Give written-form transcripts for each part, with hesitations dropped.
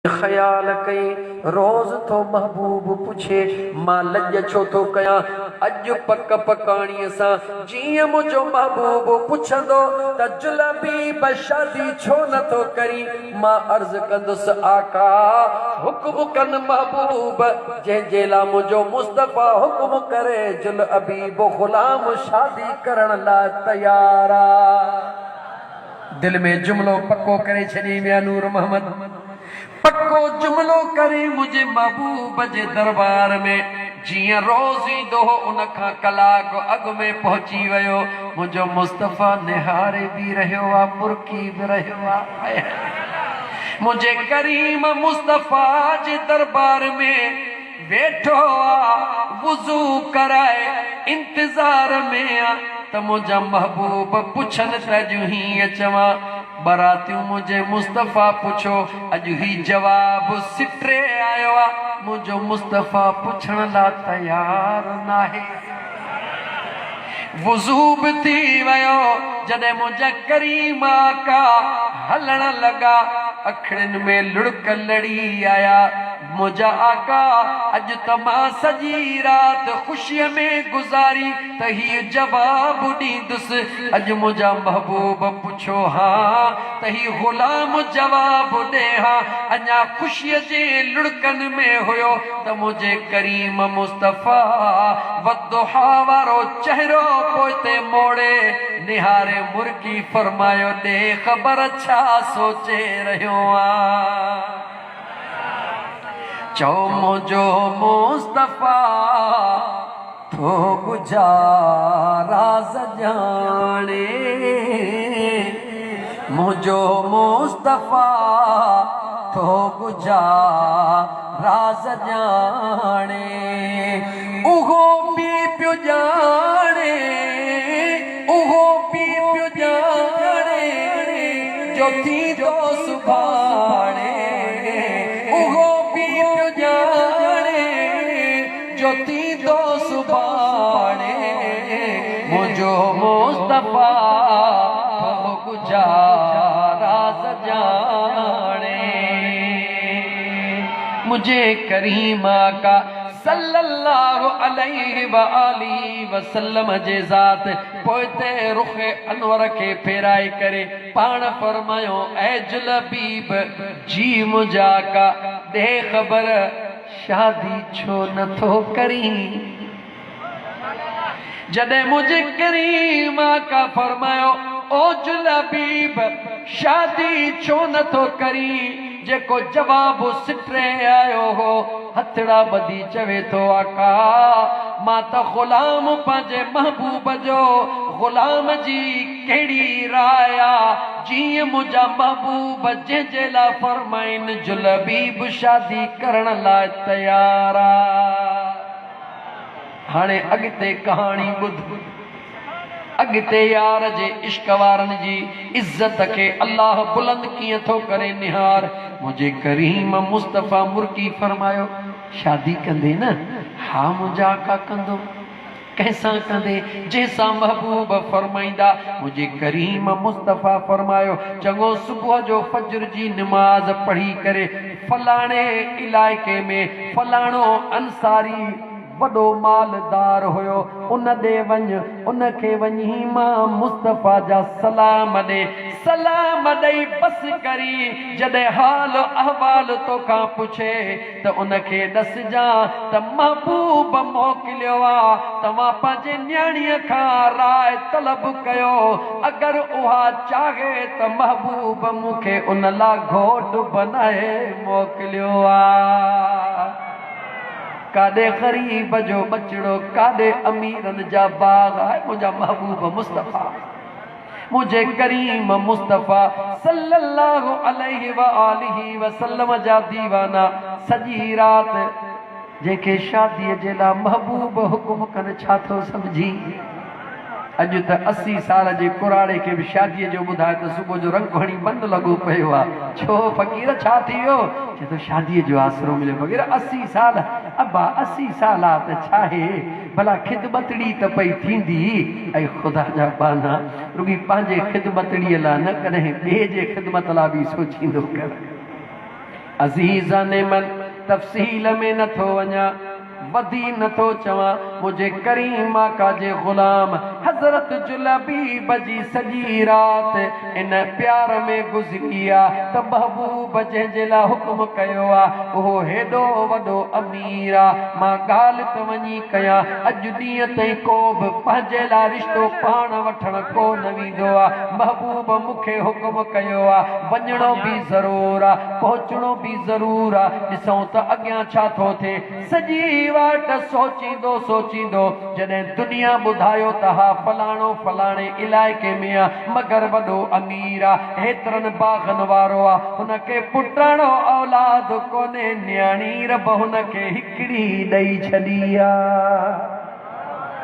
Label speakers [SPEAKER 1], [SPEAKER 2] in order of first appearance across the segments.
[SPEAKER 1] ख्याल कई रोज तो महबूब पुछे मां लज छो तो कया अज पक पकाणीअ सां जीअं मुंहिंजो महबूब पुछंदो त जुलबी बशादी छो नथो करी। मां अर्ज कंदुसि आका हुक्म कन महबूब जंहिंजे लाइ मुंहिंजो मुस्तफ़ा हुक्म करे जुल अबीब गुलाम शादी करण लाइ तयार आ। दिल में जुमलो पक्को करे छॾी विया नूर मोहम्मद पक्को जुमलो करे मुझे महबूब जे दरबार में जिया रोज ईंदो उन खां कलाक अॻु में पहुची वियो। मुझो मुस्तफ़ा निहारे भी रहियो आ मुर्की भी रहियो आ। मुझे करीम मुस्तफ़ा जे दरबार में वेठो आ वुज़ू कराए इंतजार में आ त मुझा महबूब पुछन त अॼु हीअं चवां बरातियूं मुझे मुस्तफ़ा पुछो अॼु ही जवाब सिटरे आयो आ। मुझो मुस्तफ़ा पुछण लाइ तयार नाहे। वुज़ू बि थी वियो जॾहिं मुंहिंजा करीम आका हलण लॻा अखियुनि में लुड़क लड़ी आया। मुझा आका अज तमा सजी रात खुशीअ में गुजारी त ही जवाब ॾींदुसि। अज मुझा महबूब पुछो हाँ त ही गुलाम जवाब ॾे हाँ। अञा खुशीअ जे लुड़कनि में हुयो त मुझे करीम मुस्तफ़ा वद्दुहा वारो चेहरो पोइते मोड़े निहारे मुर्की फरमायो ॾे ख़बर छा सोचे रहियो आ। चओ मुझो मुस्तफ़ा थो गुजारा ॼाणे मुझो मुस्तफ़ा थो गुजारा ॼाणे उहो पी पियो ॼाणे उहो पी पियो ॼाणे जो थींदो सुभाणे उहो पी पियो ॼाणे जो थींदो सुभाणे मुझो मुस्तफ़ा थो गुजारा ॼाणे। मुझे करीमा का सल्लल्लाहु अलैहि व आलिहि वसल्लम जे ज़ात पोइते रुख़ अनवर के फेराए करे पाण फरमायो ऐ जुलबीब जी मुझा का दे ख़बर शादी छो नथो करी। जॾहिं मुझे करीमा का फरमायो ओ जुलबीब शादी छो नथो करी जेको जवाब सिटरे आयो हो हथड़ा बदी चवे तो आका मां त गुलाम पंहिंजे महबूब जो गुलाम जी कहिड़ी राय आ जीअं मुंहिंजा महबूब जंहिंजे लाइ फरमाइन जुलबीब शादी करण लाइ तयार आ। हाणे अॻिते कहाणी ॿुध अॻिते यार जे इश्क वारनि जी इज्जत के अल्लाह बुलंद कीअं थो करे निहार। मुझे करीम मुस्तफ़ा मुर्की फरमायो शादी कंदे न हा मुंहिंजा आका कंदो कैसां कंदे जैसां महबूब फरमाईंदा। मुझे करीम मुस्तफ़ा फरमायो चङो सुबुह जो फजर जी नमाज पढ़ी करे फलाणे इलाइके में फलाणो अंसारी वॾो मालदार हुयो उन ॾे वञ उनखे वञी मां मुस्तफ़ा जा सलाम ॾे सलाम ॾेई बस करी जॾहिं हाल अहवाल तोखां पुछे त उनखे ॾसजां त महबूब मोकिलियो आ तव्हां पंहिंजे न्याणीअ खां राय तलब कयो अगरि उहा चाहे त महबूब मूंखे उन लाइ घोट बनाए मोकिलियो आ। काॾे ग़रीब जो बचड़ो काॾे अमीरन जा बाग आहे मुझा महबूब मुस्तफ़ा मुझे करीम मुस्तफ़ा सल्लल्लाहु अलैहि व आलिहि वसल्लम जा दीवाना सजी रात जेके शादीअ जे लाइ महबूब हुकुम कनि छा थो समझी। अॼु त 80 साल जे कुराड़े के भी शादीअ जो ॿुधाए त सुबुह जो रंग हणी बंदि लॻो पियो आहे। छो फ़क़ीर छा थी वियो चए थो शादीअ जो आसरो मिलियो। फ़क़ीर 80 साल अब्बा 80 साल आहे त छा आहे भला ख़िदमतड़ी त पई थींदी ऐं ख़ुदा जा बाना रुॻी पंहिंजे ख़िदमतड़ीअ लाइ न कॾहिं ॿिए जे ख़िदमत लाइ बि सोचींदो कर। अजीज़ा ने मन तफसील में न थो वञा, वधी नथो चवा, मुझे करीम आका जे गुलाम हजरत जुलबीब जी सजी रात इन प्यार में गुज़री आहे त महबूब जंहिंजे लाइ हुक्म कयो आहे उहो हेॾो वॾो अमीर आहे। मां ॻाल्हि त वञी कयां, अॼु ॾींहं ताईं को बि पंहिंजे लाइ रिश्तो पाण वठण कोन वेंदो आहे। महबूब मूंखे हुक्म कयो आहे, वञणो बि ज़रूर आहे, पहुचणो बि ज़रूर आहे। ॾिसूं त अॻियां छा थो थिए। सॼी वाट सोचींदो सोचींदो जॾहिं दुनिया ॿुधायो त हा फलाणो फलाणे इलाइक़े में आहे, मगर वॾो अमीर आहे, हेतिरनि बाग़नि वारो आहे, हुनखे पुटणो औलाद कोन्हे, न्याणी रब हुनखे हिकिड़ी ॾेई छॾी आहे।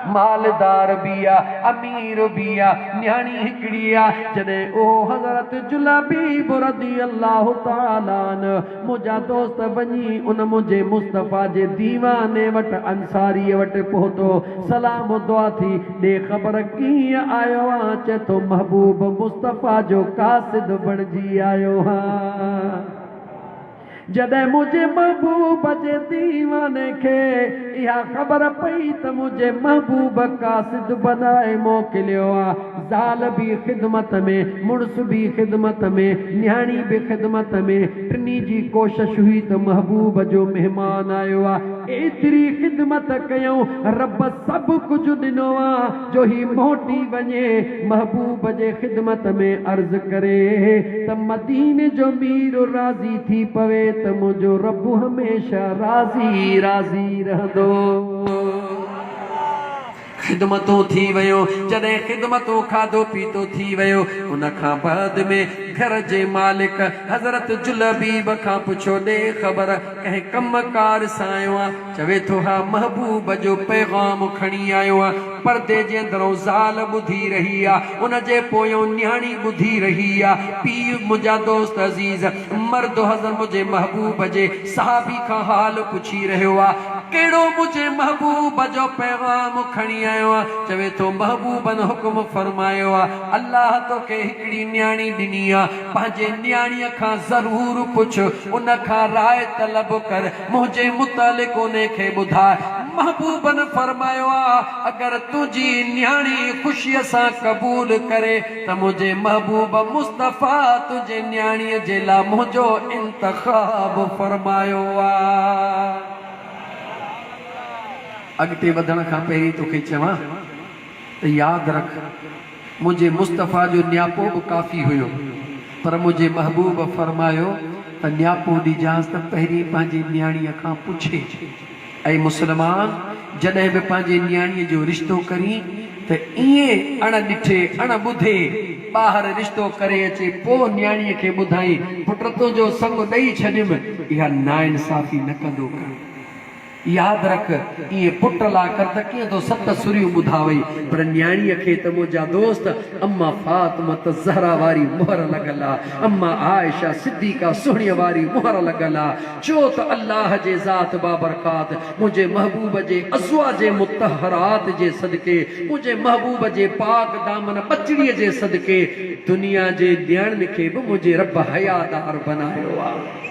[SPEAKER 1] मालदार भी आ, अमीर भी आ, न्याणी हिकड़ी आ। जॾहिं ओ हज़रत जुलबीब रज़ी अल्लाह ताला अन्हु मुंहिंजा दोस्त वञी उन मुंहिंजे मुस्तफ़ा जे दीवाने वटि अंसारी वटि पहुतो, सलाम दुआ थी ॾे ख़बर कीअं आयो आ। चए थो महबूब मुस्तफ़ा जो कासिद बणिजी आयो हा। जॾहिं मुझे महबूब जे दीवाने खे इहा ख़बर पई त मुझे महबूब कासिद बनाए मोकिलियो आहे, ज़ाल भी ख़िदमत में, मुड़स भी ख़िदमत में, न्याणी भी ख़िदमत में, टिनी जी कोशिश हुई त महबूब जो मेहमान आयो आहे। एतिरी ख़िदमत कयूं, रब सभु कुझु ॾिनो आहे जो ही मोटी वञे महबूब जे ख़िदमत में अर्ज़ करे त मदीने जो मीर राज़ी थी पवे त मुझो रब हमेशा राज़ी राज़ी रहंदो। ख़िदमतों थी वयो, जॾहिं ख़िदमतों खाधो पीतो थी वयो, उन खां बाद में घर जे मालिक हज़रत जुलबीब खां पुछो ॾे ख़बर कंहिं कमकार सां आयो आहे। चवे थो हा महबूब जो पैगाम खणी आयो आहे। पर्दे जे अंदरों ज़ाल ॿुधी रही आहे, उन जे पोयों न्याणी ॿुधी रही आहे। पीउ मुंहिंजा दोस्त अज़ीज़ मर्द हज़रत मुंहिंजे महबूब जे सहाबी खां हाल पुछी रहियो आहे, कहिड़ो मुंहिंजे महबूब जो पैगाम खणी आयो आहे। चवे थो महबूबन हुक्म फरमायो आहे, अल्लाह तोखे हिकिड़ी न्याणी ॾिनी आहे, पंहिंजे न्याणीअ खां ज़रूर पुछ, उन खां राय तलब कर, मुंहिंजे मुतालिक़ उन खे ॿुधाए। महबूबन फरमायो आहे अगर तुंहिंजी न्याणी ख़ुशीअ सां क़बूल करे त मुंहिंजे महबूब मुस्तफ़ा तुंहिंजे न्याणीअ जे लाइ मुंहिंजो इंतख़ाब फरमायो आहे। अॻिते वधण खां पहिरीं तोखे चवां त यादि रख, मुंहिंजे मुस्तफ़ा जो न्यापो बि काफ़ी हुयो, पर मुंहिंजे महबूब फरमायो त न्यापो ॾिजांसि त पहिरीं पंहिंजी न्याणीअ खां पुछे। ऐं मुस्लमान जॾहिं बि पंहिंजे न्याणीअ जो रिश्तो करी त ईअं अण ॾिठे अण ॿुधे ॿाहिरि रिश्तो करे अचे, पोइ न्याणीअ खे ॿुधाई पुट तुंहिंजो संग ॾेई छॾियुमि, इहा नाइंसाफ़ी न कंदो कर। यादि रख, इहे पुट लाइ कर त कीअं तो सत सुरियूं ॿुधावई, पर न्याणीअ खे त मुंहिंजा दोस्त अम्मा फातिमा त ज़हरा वारी मोहर लॻल आहे, अम्मा आयशा सिद्दीक़ा सुहिणीअ वारी मोहर लॻल आहे। छो त अल्लाह जे ज़ात बाबरकात मुंहिंजे महबूब जे अज़वाज मुतहरात जे सदके, मुंहिंजे महबूब जे पाक दामन बचड़ीअ जे सदके दुनिया जे ॼाणनि खे बि मुंहिंजे रब हयादार बनायो आहे।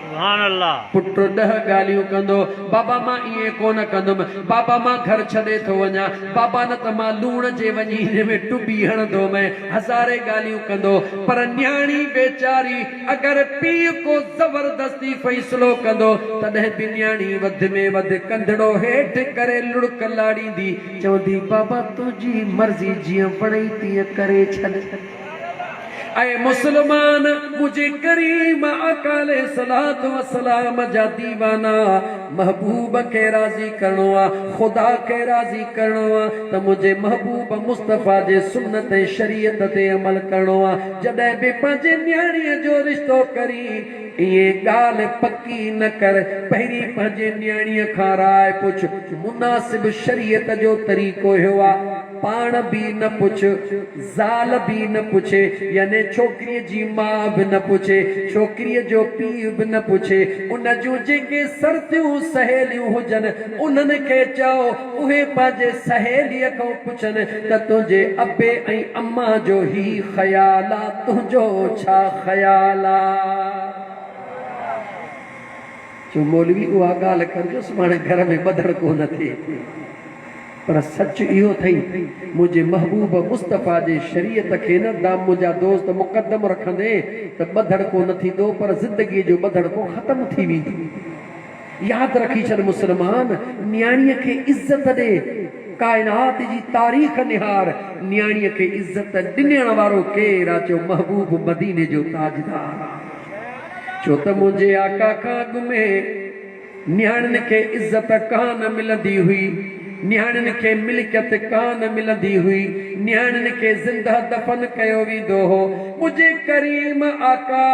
[SPEAKER 1] पुट 10 ॻाल्हियूं कंदो, बाबा मां ईअं कोन कंदुमि, बाबा मां घर छॾे थो वञा, बाबा न त मां लूण जे वञी हिन में टुॿी हणंदोमि, हज़ारे ॻाल्हियूं कंदो। पर न्याणी बेचारी अगरि पीउ को ज़बरदस्ती फ़ैसिलो कंदो तॾहिं बि न्याणी वधि में वधि कंधड़ो हेठि करे लुड़क लाड़ींदी, चवंदी बाबा तुंहिंजी मर्ज़ी जीअं वणई तीअं करे छॾ। ऐं मुस्लमान मुझे करीम आका अलैहिस्सलातु वस्सलाम जा दीवाना, महबूब के राज़ी करणो आ, खुदा के राज़ी करणो आ त मुझे महबूब मुस्तफ़ा जे सुन्नत ऐं शरीयत ते अमल करणो आ। जॾहिं बि पंहिंजे न्याणीअ जो रिश्तो करी इहे ॻाल्हि पक्की न कर, पहिरीं पंहिंजे न्याणीअ खां राय पुछ, मुनासिब शरीयत जो तरीक़ो हियो आहे। पाण भी न पुछ, ज़ाल भी न पुछे, यानी छोकिरीअ जी मां भी न पुछे, छोकिरीअ जो पीउ भी न पुछे। उन जूं जेके सर्दियूं सहेलियूं हुजनि उन्हनि खे चओ उहे पंहिंजे सहेलीअ खां पुछनि त तुंहिंजे अबे ऐं अम्मा जो ही ख़्याल आहे, तुंहिंजो छा ख़्याल आहे। जो मौलवी उहा ॻाल्हि करजोसि पाण घर में ॿधड़ कोन थिए, पर सच इहो थई मुंहिंजे महबूब मुस्तफ़ा जे शरीयत खे न दाम मुंहिंजा दोस्त मुक़दम रखंदे त ॿधड़ कोन थींदो, पर ज़िंदगीअ जो ॿधड़ को ख़त्म थी वेंदी। यादि रखी छॾ मुस्लमान, न्याणीअ खे इज़त ॾे, काइनात जी तारीख़ निहार, न्याणीअ खे इज़त ॾियण वारो केरु आहे? चो महबूब मदीने जो ताजदार। छो त मुंहिंजे आका खां अॻु में न्याणियुनि खे इज़त कान मिलंदी हुई, न्याणियुनि खे मिल्कियत कान मिलंदी हुई, न्याणियुनि खे ज़िंदा दफ़न कयो वेंदो हो। मुंहिंजे करीम आका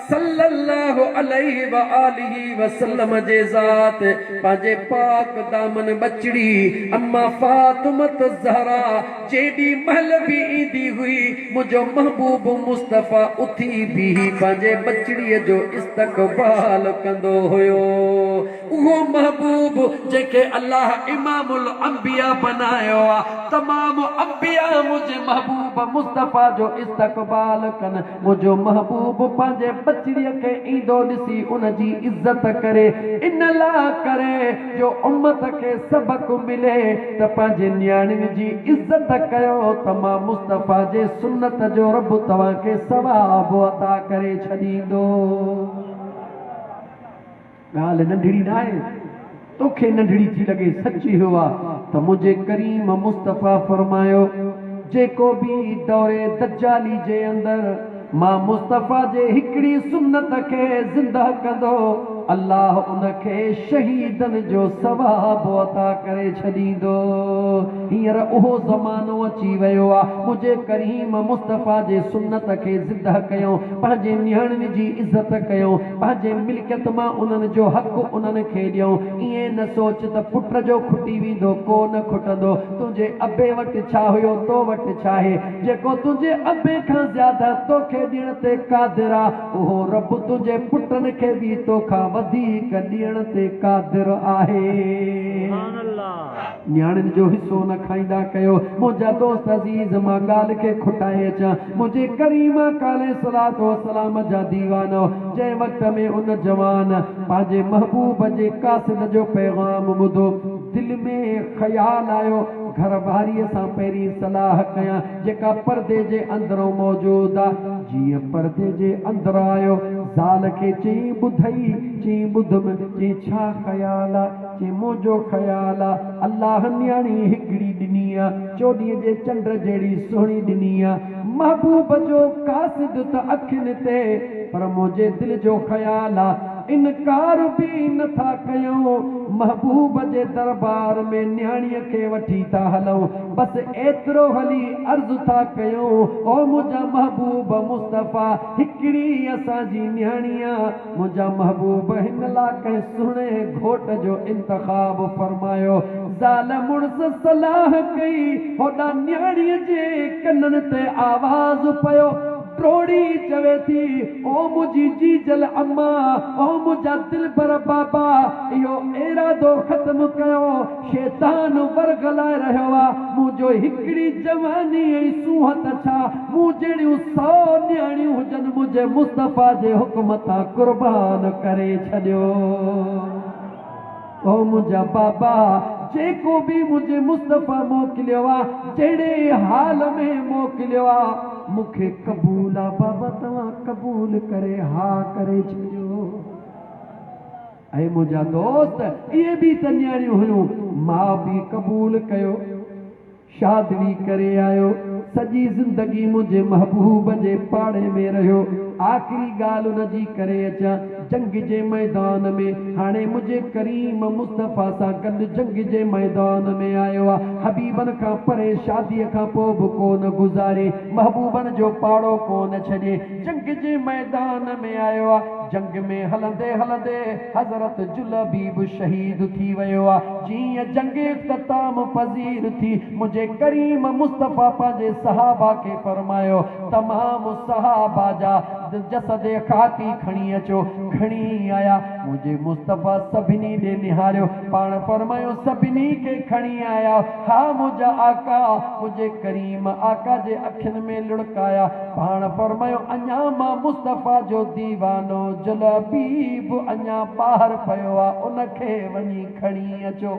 [SPEAKER 1] सल्लल्लाहु अलैहि व आलिहि वसल्लम जे ज़ात पंहिंजे पाक दामन बचड़ी अम्मा फातिमत ज़हरा जेॾी महिल बि ईंदी हुई, मुंहिंजो महबूब मुस्तफ़ा उथी बीही पंहिंजे बचड़ीअ जो इस्तक़बाल कंदो हुयो। उहो महबूब जंहिंखे अल्लाह इमामुल अंबिया बनायो आहे, तमाम अंबिया मुंहिंजे महबूब मुस्तफ़ा जो इस्तक़बाल कनि। मुंहिंजो महबूब पंहिंजे बचड़ीअ खे ईंदो ॾिसी उन जी इज़त करे, इन लाइ करे जो उम्मत खे सबक मिले त पंहिंजे न्याणियुनि जी इज़त कयो, त मां मुस्तफ़ा जे सुन्नत जो रब तव्हांखे सवाब अता करे छॾींदो। ॻाल्हि नंढड़ी न आहे, तोखे नंढड़ी थी लॻे, सची हुआ त मुंहिंजे करीम मुस्तफ़ा फरमायो, जेको बि दौरे दज्जाली जे अंदरि मां मुस्तफ़ा जे हिकिड़ी सुन्नत खे ज़िंदा कंदो, अल्लाह उनखे शहीदनि जो सवाब अता करे छॾींदो। हींअर उहो ज़मानो अची वियो आहे, मुंहिंजे करीम मुस्तफ़ा जे सुन्नत खे ज़िंदा कयूं, पंहिंजे न्याणियुनि जी इज़त कयूं, पंहिंजे मिल्कियत मां उन्हनि जो हक़ उन्हनि खे ॾियूं। ईअं न सोच त पुट जो खुटी वेंदो, कोन खुटंदो। तुंहिंजे अबे वटि छा हुयो, तो वटि छा आहे? जेको तुंहिंजे अबे खां ज़्यादा तोखे ॾियण ते क़ादिर आहे, उहो रब तुंहिंजे पुटनि खे बि तोखां वधीक ॾियण ते क़ादिर आहे। न्याणियुनि जो हिसो न खाईंदा कयो। मुंहिंजा दोस्त अज़ीज़, मां ॻाल्हि खे खुटाए अचां, मुंहिंजे करीम काले सलातो सलाम जा दीवानो, जंहिं वक़्त में उन जवान पंहिंजे महबूब जे कासिद जो पैगाम ॿुधो, दिलि में ख़्याल आयो घर वारीअ सां पहिरीं सलाह कयां जेका पर्दे जे अंदरों मौजूद आहे। जीअं पर्दे जे अंदर आयो, ज़ाल खे चई ॿुधई, चई ॿुधमि, चई छा ख़्याल आहे? चई मुंहिंजो ख़्याल आहे अल्लाह न्याणी हिकिड़ी ॾिनी आहे, 24 जे चंड जहिड़ी सुहिणी ॾिनी आहे। महबूब जो कासिद त अखियुनि ते, पर मुंहिंजे दिलि जो ख़्याल आहे इनकार बि नथा कयूं, महबूब जे दरबार में न्याणीअ खे वठी था हलूं, बसि एतिरो हली अर्ज़ु था कयूं, ओ मुंहिंजा महबूब मुस्तफ़ा हिकिड़ी असांजी न्याणी आहे। मुंहिंजा महबूब हिन लाइ कंहिं सुहिणे घोट जो इंतख़ाब फरमायो। ज़ाल मुड़ुस सलाह कई, होॾां न्याणीअ जे कननि ते आवाज़ पियो, ट्रोड़ी चवे थी, ओ मुंहिंजी जीजल अम्मा, ओ मुंहिंजा दिलबर बाबा, इहो इरादो ख़त्म कयो, शैतान वरगलाए रहियो आहे। मुंहिंजो हिकिड़ी जवानी ऐं सूहत छा, मूं जहिड़ियूं 100 न्याणियूं हुजनि मुंहिंजे मुस्तफ़ा जे हुक्म तां क़ुर्बान करे छॾियो। ओ मुंहिंजा बाबा, जेको बि मुंहिंजे मुस्तफ़ा मोकिलियो आहे, जहिड़े हाल में मोकिलियो आहे, मूंखे क़बूल आहे बाबा, तव्हां क़बूल करे हा करे छॾियो। ऐं मुंहिंजा दोस्त, इहे बि त न्याणियूं हुयूं, मां बि क़बूल कयो, शादी करे आयो, सॼी ज़िंदगी मुंहिंजे महबूब जे पाड़े में रहियो। आख़िरी ॻाल्हि उन जी करे अचां, जंग जे मैदान में हाणे मुंहिंजे करीम मुस्तफ़ा सां गॾु जंग जे मैदान में आयो आहे। हबीबनि खां परे शादीअ खां पोइ बि कोन गुज़ारे, महबूबनि जो पाड़ो कोन छॾे, जंग जे मैदान में आयो आहे। जंग में हलंदे हलंदे हज़रत जुलबीब शहीद थी वियो आहे। जीअं जंग इख़्तिताम पज़ीर थी, मुंहिंजे करीम मुस्तफ़ा पंहिंजे सहाबा खे फरमायो, तमामु सहाबा जा जसद खाकी खणी अचो। खणी आया, मुझे मुस्तफ़ा सभिनी दे निहारियो पाण फरमायो सभिनी के खणी आया हा मुझा आका मुझे करीम आका जे अखिन में लुढ़काया पाण फरमायो अञा मां मुस्तफ़ा जो दीवानो जलबीब अञा बाहर पयो आ उनखे वञी खणी अचो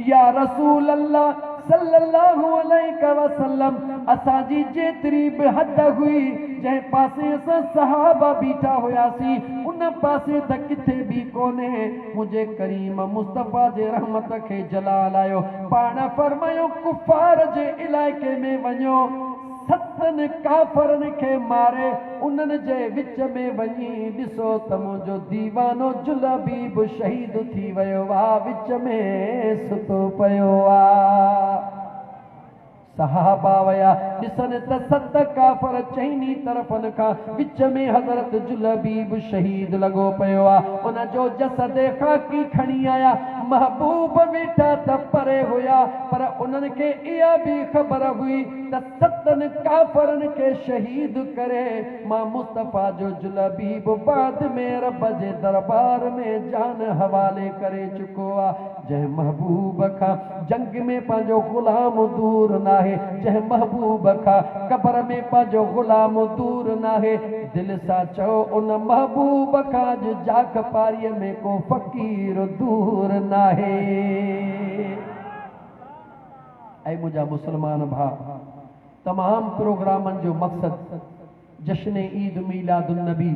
[SPEAKER 1] या रसूल अल्लाह सल्लल्लाहु अलैहि वसल्लम असाजी जेतरी भी हद हुई जै पासे असां सहाबा बीठा हुयासी उन पासे त किथे भी कोने मुझे करीम मुस्तफ़ा जे रहमत के जलाल आयो पाण फरमायो कुफार जे इलाके में वञो सतन काफरन के मारे उन्हन जे विच में वञी ॾिसो त मुंहिंजो दीवानो जुलबीब शहीद थी वियो आहे विच में सुतो पियो आहे सहाबा वया ॾिसनि त सत काफर चईनी तरफ़नि खां विच में हज़रत जुलबीब शहीद लॻो पियो आहे उन जो जसद खाकी खणी आया महबूब वेठा त परे हुया पर उन्हनि खे इहा बि ख़बर हुई त सतनि काफरनि खे शहीद करे मां मुस्तफ़ा जो जुलबीब बाद में रब जे दरबार में जान हवाले करे चुको आहे जंहिं महबूब खां जंग में पंहिंजो ग़ुलाम दूर नाहे जंहिं महबूब खां कब्र में पंहिंजो ग़ुलाम दूर नाहे दिल सां चओ उन महबूब खां जाग पारीअ में को फ़क़ीर दूर नाहे ऐं मुंहिंजा मुस्लमान भाउ तमाम प्रोग्रामनि जो मक़सद जश्न ईद मीलादुन नबी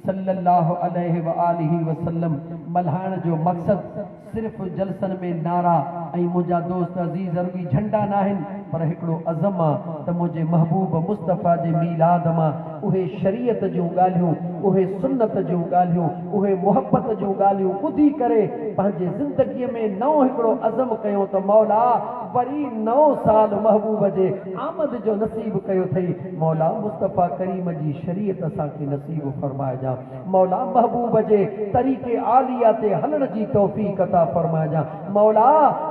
[SPEAKER 1] सल्लल्लाहु अलैहि व आलिहि वसल्लम मल्हाइण जो मक़सद सिर्फ़ जलसन में नारा ऐं मुंहिंजा दोस्त अज़ीज़ रुॻी झंडा न आहिनि पर हिकिड़ो अज़म आहे त मुंहिंजे महबूब मुस्तफ़ा जे मीलाद मां उहे शरीयत जूं ॻाल्हियूं उहे सुन्नत जूं ॻाल्हियूं उहे मुहबत जूं ॻाल्हियूं ॿुधी करे पंहिंजे ज़िंदगीअ में नओं हिकिड़ो अज़म कयो त मौला वरी नओं साल महबूब जे आमद जो नसीब कयो अथई मौला मुस्तफ़ा करीम जी शरीयत असांखे नसीब फरमाइजा मौला महबूब जे तरीक़े आलिया ते हलण जी तौफ़ीक़ अता फरमाइजा मौला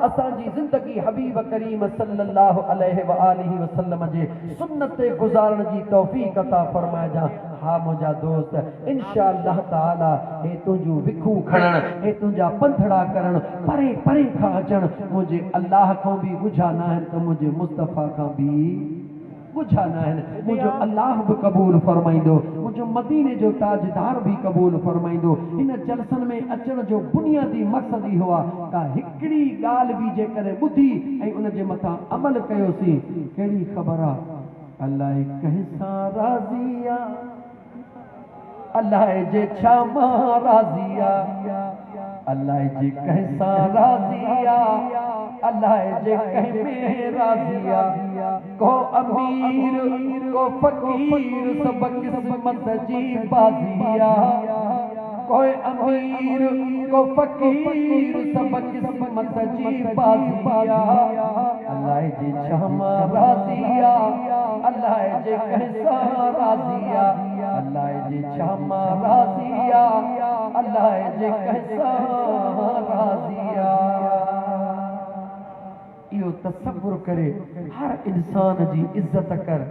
[SPEAKER 1] असांजी ज़िंदगी हबीब करीम सल्लल्लाहु अलैहि व आलिहि वसल्लम जे सुन्नत ते गुज़ारण जी तौफ़ीक़ अता फरमाइजा हा मुंहिंजा दोस्त इंशाअल्लाह ताला हे तुंहिंजूं विखूं खणण हे तुंहिंजा पंथड़ा करण परे परे खां अचण मुंहिंजे अल्लाह खां बि ॻुझा न आहिनि त मुंहिंजे मुस्तफ़ा खां बि ॻुझा न आहिनि मुंहिंजो अल्लाह बि क़बूल फरमाईंदो मुंहिंजो मदीने जो ताजदार बि क़बूल फरमाईंदो हिन जलसन में अचण जो बुनियादी मक़सद इहो आहे का हिकिड़ी ॻाल्हि बि जेकॾहिं ॿुधी ऐं उन जे मथां अमल कयोसीं कहिड़ी ख़बर आहे अलाए कंहिंसां राज़ी आहे अल्लाह जे छा मां राज़ी आहे अल्लाह जे कंहिंसां राज़ी आहे अल्लाह जे कंहिं में राज़ी आहे को अमीर को फ़क़ीर सब क़िस्मत जी बाज़ी आहे कोई अमीर को फ़क़ीर सब क़िस्मत जी बाज़ी आहे अल्लाह जे छा मां राज़ी आहे अल्लाह जे कंहिंसां राज़ी आहे अल्लाह जे छा मां राज़ी आहे अल्लाह जे कंहिंसां राज़ी आहे इहो तसव्वुर करे हर इंसान जी इज़्ज़त कर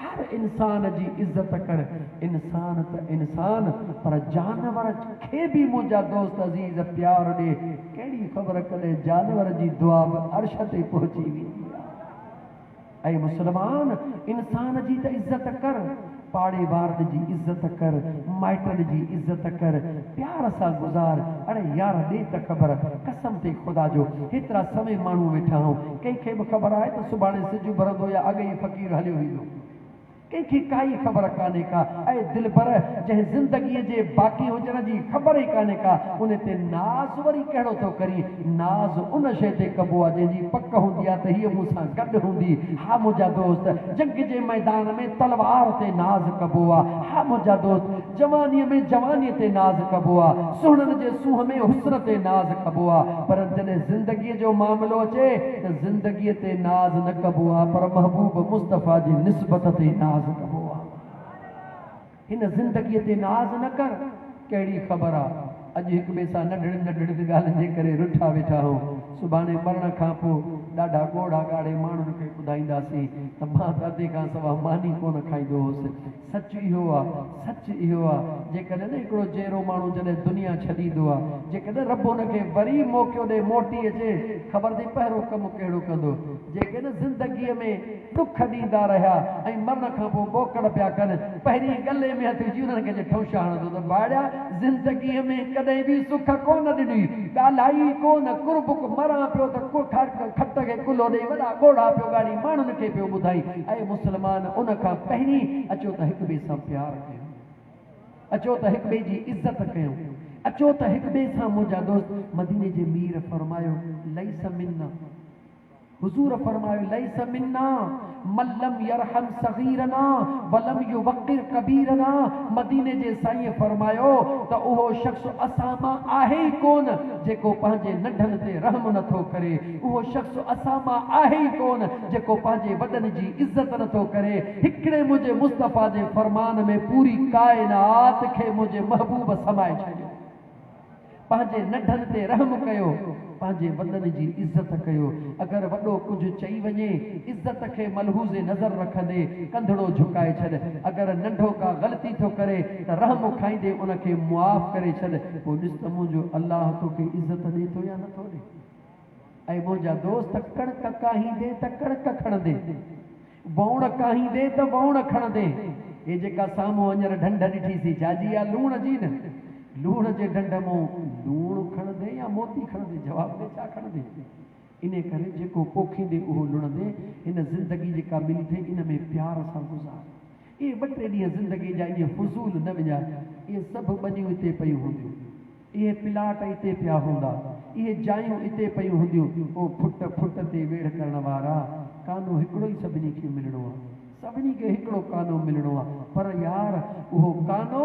[SPEAKER 1] हर इंसान जी इज़्ज़त कर इंसान त इंसान पर जानवर खे भी मुंहिंजा दोस्त अज़ीज़ प्यार ॾे कहिड़ी ख़बर कॾहिं जानवर जी दुआ बि अर्श ते पहुची वेंदी आहे ऐं मुस्लमान इंसान जी त इज़्ज़त कर पाड़े वारनि जी इज़्ज़त कर माइटनि जी इज़्ज़त कर प्यार सां गुज़ार अरे यार ॾे त ख़बर कसम ते ख़ुदा जो हेतिरा समय माण्हू वेठा आहियूं कंहिंखे बि ख़बर आहे त सुभाणे सिजु भरंदो या अॻे ई फ़क़ीर हलियो वेंदो कंहिंखे काई ख़बर कान्हे का ऐं दिल भर जंहिं ज़िंदगीअ जे बाक़ी हुजण जी ख़बर ई कान्हे का उन ते नाज़ वरी कहिड़ो थो करी नाज़ उन शइ ते कबो आहे जंहिंजी पक हूंदी आहे त हीअ मूंसां गॾु हूंदी हा मुंहिंजा दोस्त जंग जे मैदान में तलवार ते नाज़ कबो आहे हा मुंहिंजा दोस्त जवानीअ में जवानीअ ते नाज़ कबो आहे सुहिणनि जे सूंह में हुस्न ते नाज़ कबो आहे पर जॾहिं ज़िंदगीअ जो मामिलो अचे त ज़िंदगीअ ते नाज़ न कबो आहे पर महबूब मुस्तफ़ा जी निस्बत ते नाज़ कबो आहे हिन ज़िंदगीअ ते नाज़ न कर कहिड़ी ख़बर आहे अॼु हिक ॿिए सां नंढड़ियुनि ॻाल्हियुनि जे करे रुठा वेठा आहियूं सुभाणे मरण खां पोइ ॾाढा ॻोढ़ा ॻाढ़े माण्हुनि खे ॿुधाईंदासीं त मां अधे खां सवा मानी कोन खाईंदो हुउसि। सच इहो आहे, सच इहो आहे। जेकॾहिं न हिकिड़ो जहिड़ो माण्हू जॾहिं दुनिया छॾींदो आहे, जेकॾहिं रब हुनखे वरी मौक़ो ॾे मोटी अचे, ख़बर अथई पहिरियों कमु कहिड़ो कंदो। जेकॾहिं ज़िंदगीअ में ॾुख ॾींदा रहिया ऐं मरण खां पोइ ॿोकड़ पिया कनि, पहिरीं गले में हथ विझी उन्हनि खे ठोशा हणंदो त भाड़िया ज़िंदगीअ में कॾहिं बि सुख कोन ॾिनी, ॻाल्हाई कोन, कुर्ब मरां पियो त खट खे कुलो ॾेई वॾा ॻोढ़ा पियो ॻाढ़ी माण्हुनि खे पियो ॿुधाई। ऐं मुस्लमान उन खां पहिरीं अचो त हिक ॿिए सां प्यारु कयूं, अचो त हिक ॿिए जी इज़त कयूं, अचो त हिक ॿिए सां मुंहिंजा दोस्त। मदीने जे मीर फरमायो लैस मिन्ना, हुजूर फरमायो लैस मिन्ना मल्लम यरहम सगीरना वलम युवक्किर कबीरना। मदीने जे साईं फरमायो त उहो शख्स असां मां आहे ई कोन जेको पंहिंजे नंढनि ते रहम नथो करे, उहो शख्स असां मां आहे ई कोन जेको पंहिंजे वॾनि जी इज़त नथो करे। हिकिड़े मुंहिंजे मुस्तफ़ा जे फरमान में पूरी काइनात खे मुंहिंजे महबूब समाए छॾियो। पंहिंजे नंढनि ते रहम कयो, पंहिंजे वॾनि जी इज़त कयो। अगरि वॾो कुझु चई वञे, इज़त खे मलहूज़े नज़र रखंदे कंधड़ो झुकाए छॾ। अगरि नंढो का ग़लती थो करे त रहम खाईंदे उनखे मुआफ़ करे छॾ। पोइ ॾिस त मुंहिंजो अल्लाह तोखे इज़त ॾे थो या नथो ॾे। ऐं मुंहिंजा दोस्त कणक काहींदे त कणक खणंदे, वौण काहींदे त वौण खणंदे। हे जेका साम्हूं हींअर ढंढ ॾिठीसीं, छाजी आहे? लूण जी न। लूण जे ढंढ मां लूण खणंदे या मोती खणंदे? जवाब में छा खणंदे? इन करे जेको पोखींदे उहो लुणंदे। हिन ज़िंदगी जेका मिली थिए इन में प्यार सां गुज़ार। इहे 2-3 ॾींहं ज़िंदगी जा इहे फुज़ूल न विझा। इहे सभु ॿनियूं हिते पयूं हूंदियूं, इहे प्लाट हिते पिया हूंदा, इहे जायूं हिते पयूं हूंदियूं। पोइ फुट फुट ते वेड़ करण वारा कानो हिकिड़ो ई सभिनी खे मिलणो आहे, सभिनी खे हिकिड़ो कानो मिलणो आहे। पर यार उहो कानो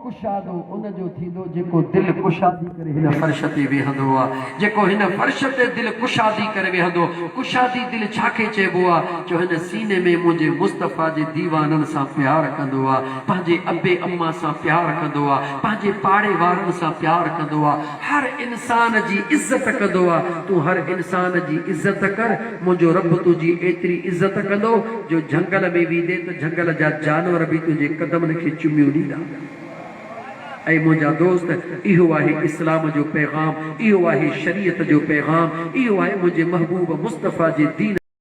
[SPEAKER 1] कुशादो उनजो थींदो जेको दिलि कुशादी करे हिन फर्श ते वेहंदो आहे, जेको हिन फर्श ते दिलि कुशादी करे वेहंदो। कुशादी दिलि छाखे चइबो आहे? जो हिन सीने में मुंहिंजे मुस्तफ़ा जे दीवाननि सां प्यार कंदो आहे, पंहिंजे अबे अम्मा सां प्यार कंदो आहे, पंहिंजे पाड़े वारनि सां प्यार कंदो आहे, हर इंसान जी इज़त कंदो आहे। तूं हर इंसान जी इज़त कर, मुंहिंजो रब तुंहिंजी एतिरी इज़त कंदो जो झंगल में वेंदे त झंगल जा जानवर बि तुंहिंजे कदमनि खे चुमियूं ॾींदा। ऐं मुंहिंजा दोस्त, इहो आहे इस्लाम जो पैगाम, इहो आहे शरीयत जो पैगाम, इहो आहे मुंहिंजे महबूब मुस्तफ़ा जे दीन